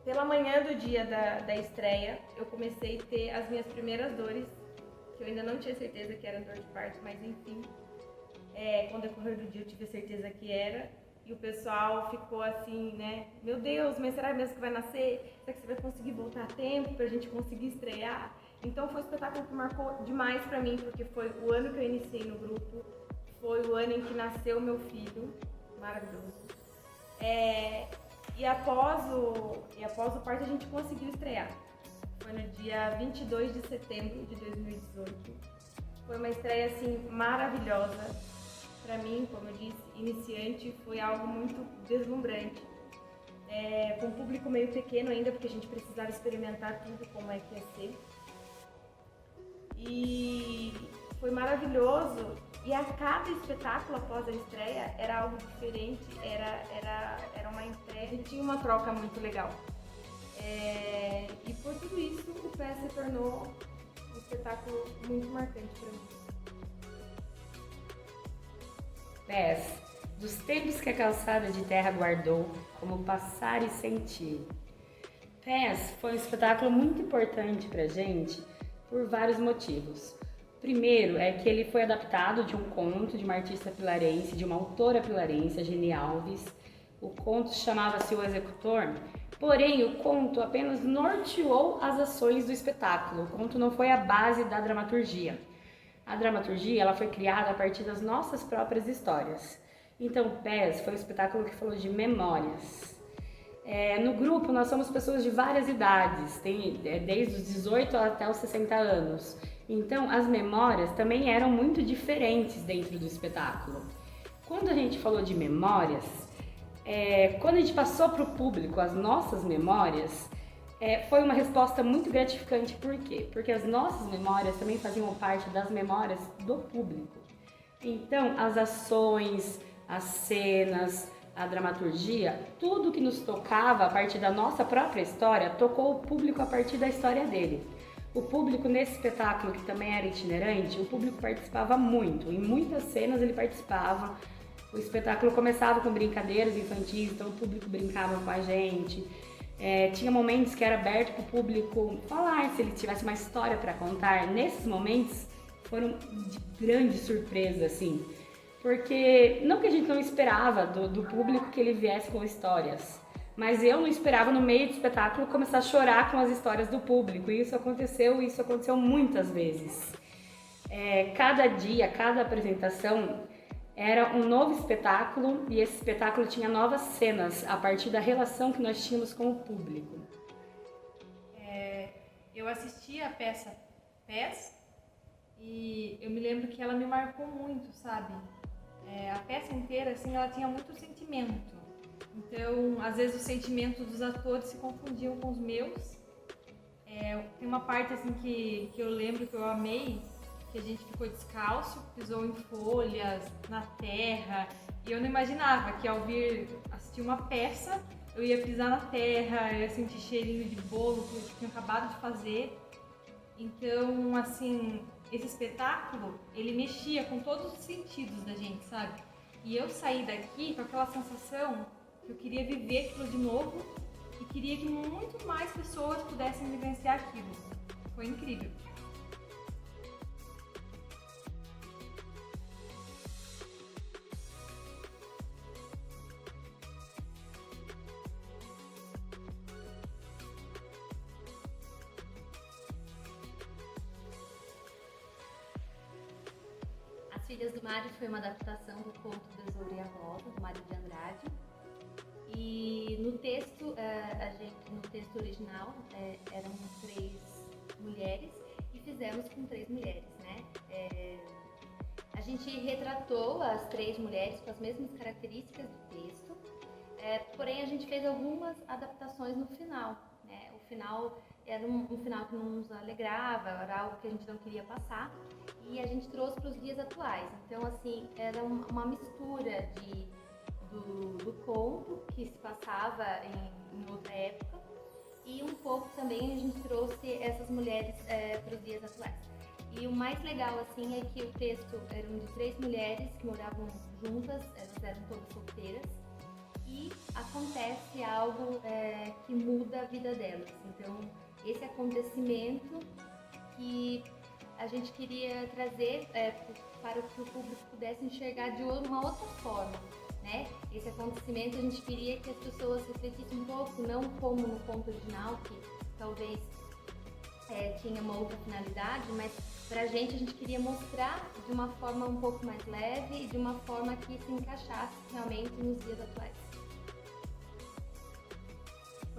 S4: pela manhã do dia da estreia, eu comecei a ter as minhas primeiras dores, que eu ainda não tinha certeza que era dor de parto, mas enfim. Com o decorrer do dia eu tive a certeza que era, e o pessoal ficou assim, né, meu Deus, mas será mesmo que vai nascer? Será que você vai conseguir voltar a tempo pra gente conseguir estrear? Então foi um espetáculo que marcou demais pra mim, porque foi o ano que eu iniciei no grupo, foi o ano em que nasceu meu filho, maravilhoso. E após o parto a gente conseguiu estrear, foi no dia 22 de setembro de 2018, foi uma estreia assim maravilhosa. Para mim, como eu disse, iniciante, foi algo muito deslumbrante. Com um público meio pequeno ainda, porque a gente precisava experimentar tudo como é que ia ser. E foi maravilhoso. E a cada espetáculo após a estreia era algo diferente, era uma entrega e tinha uma troca muito legal. E por tudo isso, o PES se tornou um espetáculo muito marcante para mim.
S6: PES, dos tempos que a calçada de terra guardou, como passar e sentir. PES foi um espetáculo muito importante pra gente por vários motivos. Primeiro é que ele foi adaptado de um conto de uma artista pilarense, de uma autora pilarense, a Geni Alves. O conto chamava-se O Executor, porém o conto apenas norteou as ações do espetáculo. O conto não foi a base da dramaturgia. A dramaturgia ela foi criada a partir das nossas próprias histórias. Então, o PES foi um espetáculo que falou de memórias. No grupo, nós somos pessoas de várias idades, desde os 18 até os 60 anos. Então, as memórias também eram muito diferentes dentro do espetáculo. Quando a gente falou de memórias, quando a gente passou para o público as nossas memórias, foi uma resposta muito gratificante. Por quê? Porque as nossas memórias também faziam parte das memórias do público. Então, as ações, as cenas, a dramaturgia, tudo que nos tocava a partir da nossa própria história, tocou o público a partir da história dele. O público nesse espetáculo, que também era itinerante, o público participava muito. Em muitas cenas ele participava. O espetáculo começava com brincadeiras infantis, então o público brincava com a gente. Tinha momentos que era aberto para o público falar se ele tivesse uma história para contar. Nesses momentos foram de grande surpresa, assim, porque não que a gente não esperava do público que ele viesse com histórias, mas eu não esperava no meio do espetáculo começar a chorar com as histórias do público, e isso aconteceu muitas vezes. Cada dia, cada apresentação era um novo espetáculo, e esse espetáculo tinha novas cenas a partir da relação que nós tínhamos com o público.
S9: Eu assisti a peça Pés e eu me lembro que ela me marcou muito, sabe? A peça inteira, assim, ela tinha muito sentimento. Então, às vezes os sentimentos dos atores se confundiam com os meus. Tem uma parte, assim, que eu lembro que eu amei, que a gente ficou descalço, pisou em folhas, na terra, e eu não imaginava que ao vir assistir uma peça, eu ia pisar na terra, eu ia sentir cheirinho de bolo que eu tinha acabado de fazer. Então, assim, esse espetáculo, ele mexia com todos os sentidos da gente, sabe? E eu saí daqui com aquela sensação que eu queria viver aquilo de novo e queria que muito mais pessoas pudessem vivenciar aquilo. Foi incrível.
S10: As Filhas do Mário foi uma adaptação do conto Besouro e a Rosa, do Mário de Andrade. E no texto, no texto original, eram 3 mulheres e fizemos com 3 mulheres, né? A gente retratou as 3 mulheres com as mesmas características do texto, porém a gente fez algumas adaptações no final, né? O final era um final que não nos alegrava, era algo que a gente não queria passar, e a gente trouxe para os dias atuais. Então, assim, era uma mistura do conto que se passava em outra época, e um pouco também a gente trouxe essas mulheres para os dias atuais. E o mais legal, assim, é que o texto eram de 3 mulheres que moravam juntas, elas eram todas solteiras, e acontece algo que muda a vida delas. Então, esse acontecimento que a gente queria trazer para que o público pudesse enxergar de uma outra forma, né? Esse acontecimento a gente queria que as pessoas refletissem um pouco, não como no conto original, que talvez tinha uma outra finalidade, mas pra gente a gente queria mostrar de uma forma um pouco mais leve e de uma forma que se encaixasse realmente nos dias atuais.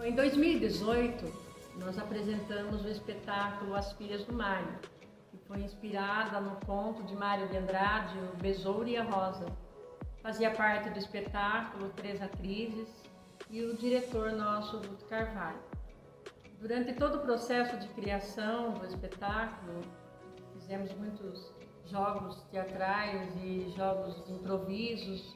S2: Em 2018, nós apresentamos o espetáculo As Filhas do Mário, que foi inspirada no conto de Mário de Andrade, O Besouro e a Rosa. Fazia parte do espetáculo 3 atrizes e o diretor nosso, Guto Carvalho. Durante todo o processo de criação do espetáculo, fizemos muitos jogos teatrais e jogos de improvisos,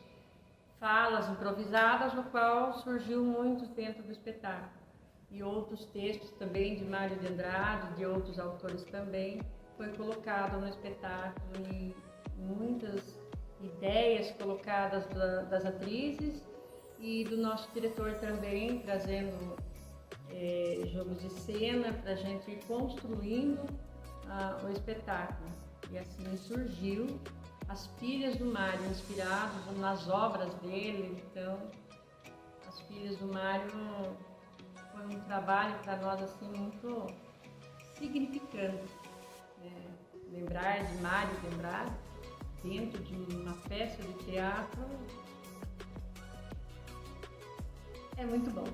S2: falas improvisadas, no qual surgiu muito dentro do espetáculo. E outros textos também de Mário de Andrade, de outros autores também, foi colocado no espetáculo, e muitas ideias colocadas das atrizes e do nosso diretor também, trazendo jogos de cena para a gente ir construindo o espetáculo. E assim surgiu As Filhas do Mário, inspirado nas obras dele. Então, As Filhas do Mário foi um trabalho para nós assim muito significante, né? Lembrar de Mário de Andrade dentro de uma peça de teatro é muito bom.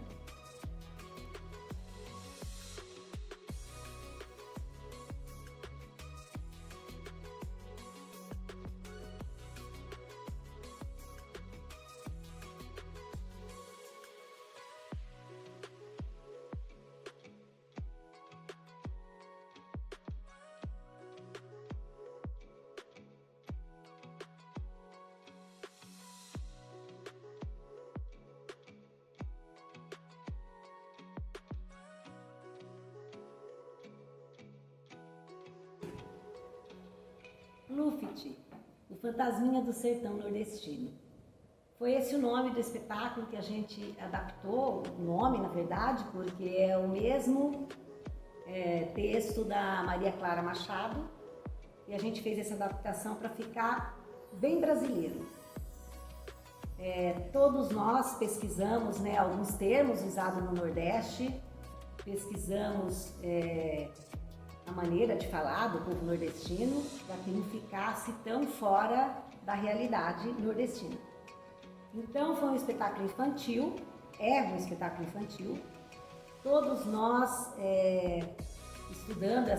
S7: Luft, o fantasminha do sertão nordestino. Foi esse o nome do espetáculo que a gente adaptou, o nome na verdade, porque é o mesmo texto da Maria Clara Machado, e a gente fez essa adaptação para ficar bem brasileiro. Todos nós pesquisamos, né, alguns termos usados no Nordeste, pesquisamos a maneira de falar do povo nordestino, para que não ficasse tão fora da realidade nordestina. Então foi um espetáculo infantil, é um espetáculo infantil. Todos nós estudando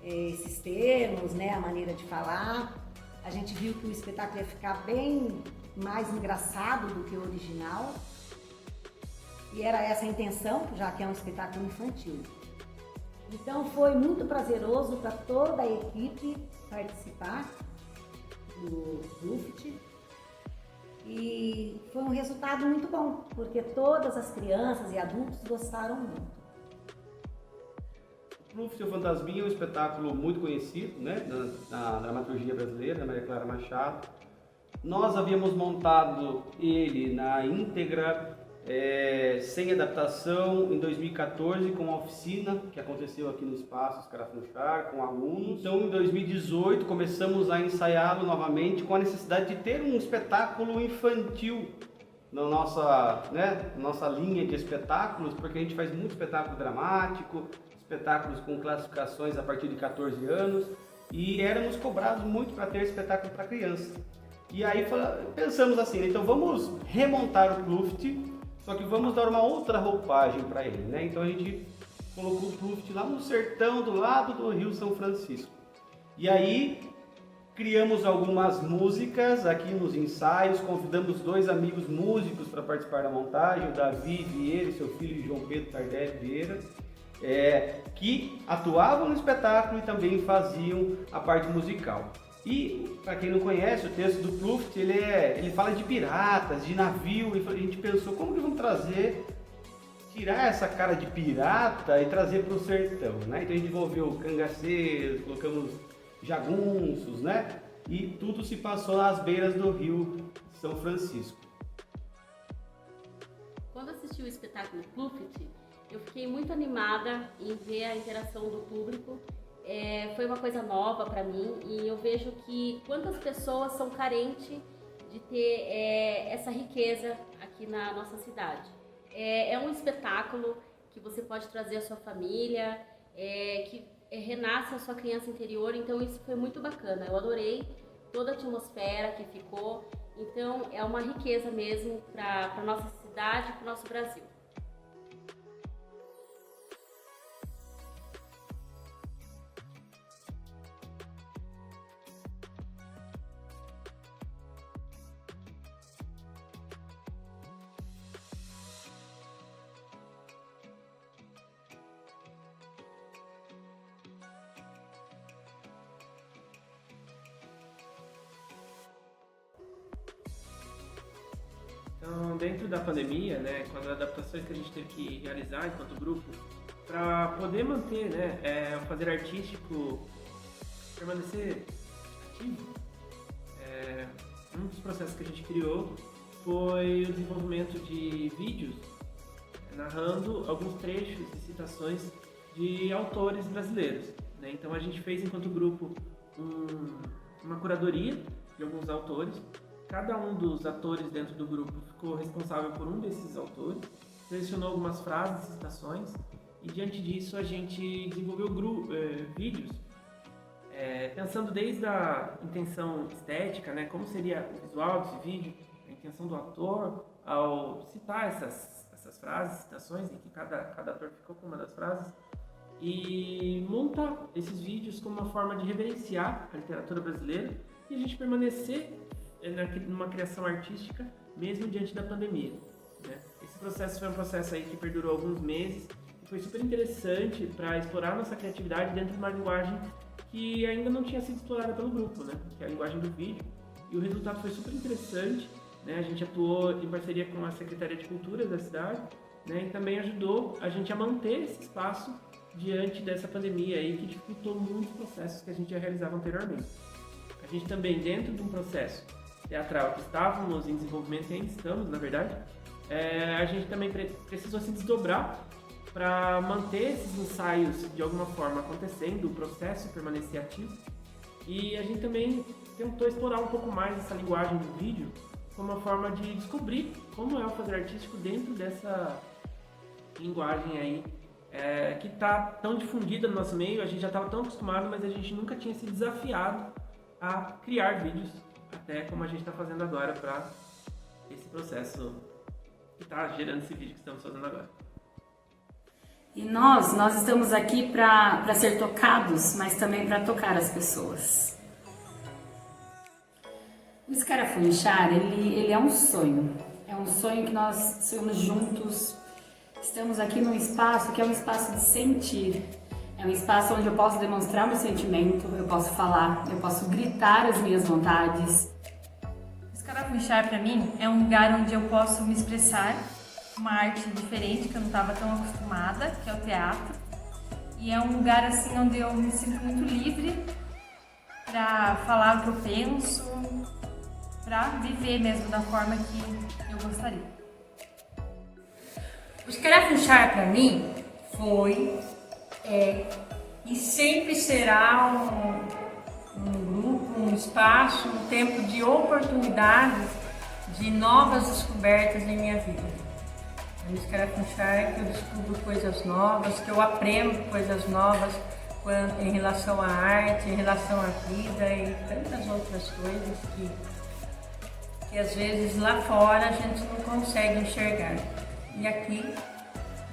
S7: esses termos, né, a maneira de falar, a gente viu que o espetáculo ia ficar bem mais engraçado do que o original. E era essa a intenção, já que é um espetáculo infantil. Então foi muito prazeroso para toda a equipe participar do Pluft. E foi um resultado muito bom, porque todas as crianças e adultos gostaram muito.
S1: O Pluft, o Fantasminha, é um espetáculo muito conhecido, né, na dramaturgia brasileira, da Maria Clara Machado. Nós havíamos montado ele na íntegra, sem adaptação, em 2014, com uma oficina que aconteceu aqui no Espaço Escarafunchar, com alunos. Então, em 2018, começamos a ensaiá-lo novamente, com a necessidade de ter um espetáculo infantil na nossa linha de espetáculos, porque a gente faz muito espetáculo dramático, espetáculos com classificações a partir de 14 anos, e éramos cobrados muito para ter espetáculo para criança. E aí pensamos assim, então vamos remontar o Pluft, só que vamos dar uma outra roupagem para ele, né? Então a gente colocou o Pluft lá no sertão, do lado do Rio São Francisco. E aí criamos algumas músicas aqui nos ensaios, convidamos 2 amigos músicos para participar da montagem, o Davi Vieira e seu filho João Pedro Tardelli Vieira, que atuavam no espetáculo e também faziam a parte musical. E, para quem não conhece, o texto do Pluft, ele fala de piratas, de navio, e a gente pensou, como que vamos tirar essa cara de pirata e trazer para o sertão, né? Então a gente envolveu cangaceiros, colocamos jagunços, né? E tudo se passou às beiras do Rio São Francisco.
S11: Quando assisti o espetáculo Pluft, eu fiquei muito animada em ver a interação do público. Foi uma coisa nova para mim e eu vejo que quantas pessoas são carentes de ter essa riqueza aqui na nossa cidade. É um espetáculo que você pode trazer a sua família, que renasce a sua criança interior, então isso foi muito bacana. Eu adorei toda a atmosfera que ficou, então é uma riqueza mesmo para a nossa cidade, para o nosso Brasil.
S5: Então, dentro da pandemia, né, com as adaptações que a gente teve que realizar enquanto grupo, para poder manter, né, o fazer artístico permanecer ativo, um dos processos que a gente criou foi o desenvolvimento de vídeos narrando alguns trechos e citações de autores brasileiros, né? Então a gente fez enquanto grupo uma curadoria de alguns autores. Cada um dos atores dentro do grupo ficou responsável por um desses autores, selecionou algumas frases e citações, e diante disso a gente desenvolveu vídeos, pensando desde a intenção estética, né, como seria o visual desse vídeo, a intenção do ator ao citar essas frases, citações, em que cada ator ficou com uma das frases, e montar esses vídeos como uma forma de reverenciar a literatura brasileira e a gente permanecer numa criação artística, mesmo diante da pandemia, né? Esse processo foi um processo aí que perdurou alguns meses e foi super interessante para explorar nossa criatividade dentro de uma linguagem que ainda não tinha sido explorada pelo grupo, né? Que é a linguagem do vídeo. E o resultado foi super interessante, né? A gente atuou em parceria com a Secretaria de Cultura da cidade, né? E também ajudou a gente a manter esse espaço diante dessa pandemia aí que dificultou muitos processos que a gente já realizava anteriormente. A gente também, dentro de um processo teatral que estávamos em desenvolvimento e ainda estamos, na verdade, a gente também precisou se desdobrar para manter esses ensaios de alguma forma acontecendo, o processo permanecer ativo. E a gente também tentou explorar um pouco mais essa linguagem do vídeo como uma forma de descobrir como é o fazer artístico dentro dessa linguagem aí que está tão difundida no nosso meio. A gente já estava tão acostumado, mas a gente nunca tinha se desafiado a criar vídeos, até como a gente está fazendo agora para esse processo que está gerando esse vídeo que estamos fazendo agora.
S6: E nós estamos aqui para ser tocados, mas também para tocar as pessoas. O Escarafunchar, ele é um sonho. É um sonho que nós sonhamos juntos. Estamos aqui num espaço que é um espaço de sentir. É um espaço onde eu posso demonstrar meu sentimento, eu posso falar, eu posso gritar as minhas vontades.
S9: O Escarafunchar, para mim, é um lugar onde eu posso me expressar, uma arte diferente que eu não estava tão acostumada, que é o teatro. E é um lugar assim onde eu me sinto muito livre para falar o que eu penso, para viver mesmo da forma que eu gostaria.
S2: O Escarafunchar para mim foi e sempre será um grupo, um espaço, um tempo de oportunidades, de novas descobertas em minha vida. No Escarafunchar que eu descubro coisas novas, que eu aprendo coisas novas em relação à arte, em relação à vida e tantas outras coisas que às vezes lá fora a gente não consegue enxergar. E aqui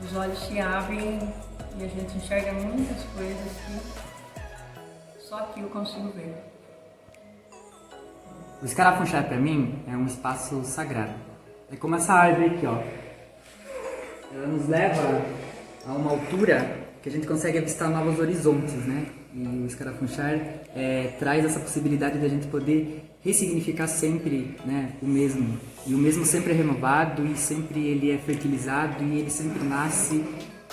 S2: os olhos se abrem e a gente enxerga muitas coisas que só aqui eu consigo ver.
S3: O Escarafunchar para mim é um espaço sagrado. É como essa árvore aqui, ó. Ela nos leva a uma altura que a gente consegue avistar novos horizontes, né? E o Escarafunchar traz essa possibilidade de a gente poder ressignificar sempre, né, o mesmo. E o mesmo sempre é renovado e sempre ele é fertilizado e ele sempre nasce.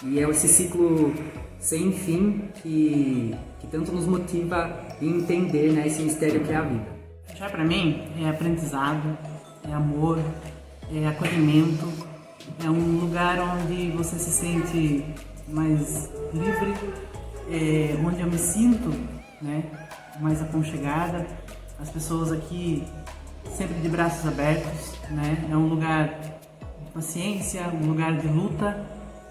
S3: E é esse ciclo sem fim que tanto nos motiva a entender, né, esse mistério que é a vida.
S12: Escarafunchar para mim é aprendizado, é amor, é acolhimento. É um lugar onde você se sente mais livre, onde eu me sinto, né, mais aconchegada. As pessoas aqui sempre de braços abertos, né? É um lugar de paciência, um lugar de luta,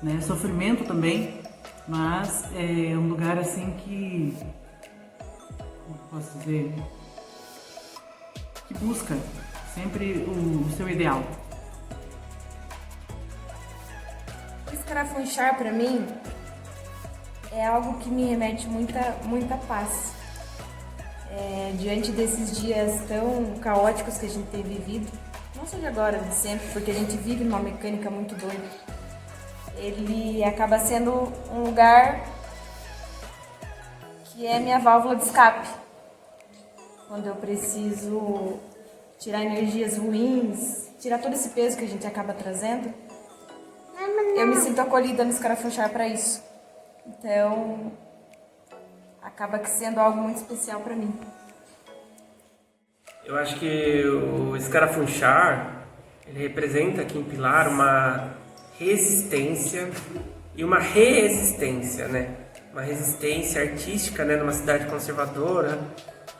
S12: né? Sofrimento também, mas é um lugar assim que, como posso dizer, que busca sempre o seu ideal.
S9: O Escarafunchar para mim é algo que me remete muita paz. Diante desses dias tão caóticos que a gente tem vivido, não só de agora, de sempre, porque a gente vive numa mecânica muito doida, ele acaba sendo um lugar que é minha válvula de escape. Quando eu preciso tirar energias ruins, tirar todo esse peso que a gente acaba trazendo, eu me sinto acolhida no Escarafunchar para isso. Então, acaba que sendo algo muito especial para mim.
S5: Eu acho que o Escarafunchar, ele representa aqui em Pilar uma resistência e uma resistência, né? Uma resistência artística, né? Numa cidade conservadora.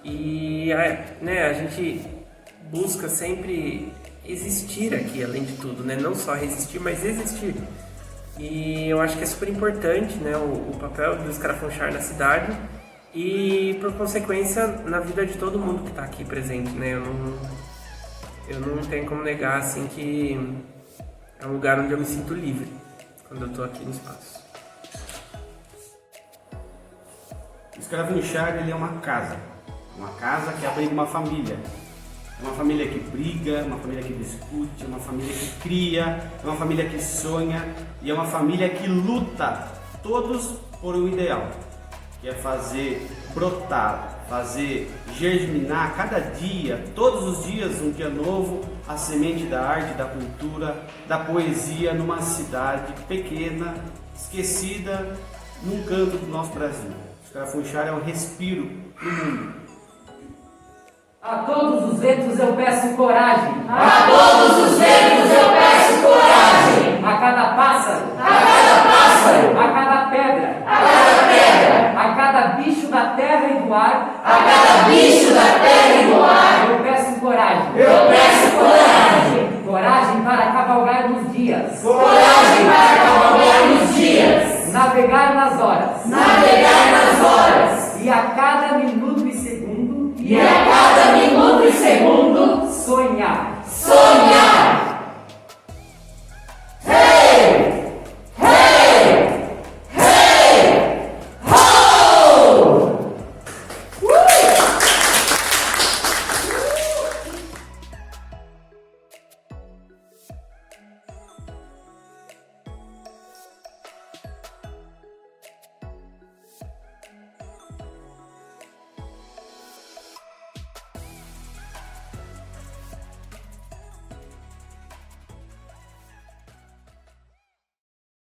S5: E né, a gente busca sempre existir aqui, além de tudo, né? Não só resistir, mas existir. E eu acho que é super importante, né, o papel do Escarafunchar na cidade e, por consequência, na vida de todo mundo que está aqui presente, né? Eu não tenho como negar, assim, que é um lugar onde eu me sinto livre quando eu estou aqui no espaço.
S1: O Escarafunchar, ele é uma casa que abriga uma família. É uma família que briga, uma família que discute, uma família que cria, é uma família que sonha e é uma família que luta, todos por um ideal, que é fazer brotar, fazer germinar cada dia, todos os dias um dia novo, a semente da arte, da cultura, da poesia numa cidade pequena, esquecida, num canto do nosso Brasil. O Escarafunchar é um respiro no mundo.
S13: A todos os ventos eu peço coragem.
S14: A todos os ventos eu peço coragem.
S13: A cada pássaro.
S14: A cada pássaro.
S13: A cada pedra.
S14: A cada pedra.
S13: A cada bicho da terra e do ar.
S14: A cada bicho da terra e do ar.
S13: Eu peço coragem.
S14: Eu peço coragem.
S13: Coragem para cavalgar nos dias.
S14: Coragem para cavalgar nos dias.
S13: Navegar nas horas.
S14: Navegar nas horas.
S13: E a cada minuto e segundo.
S14: E a cada minuto e segundo.
S13: Sonhar.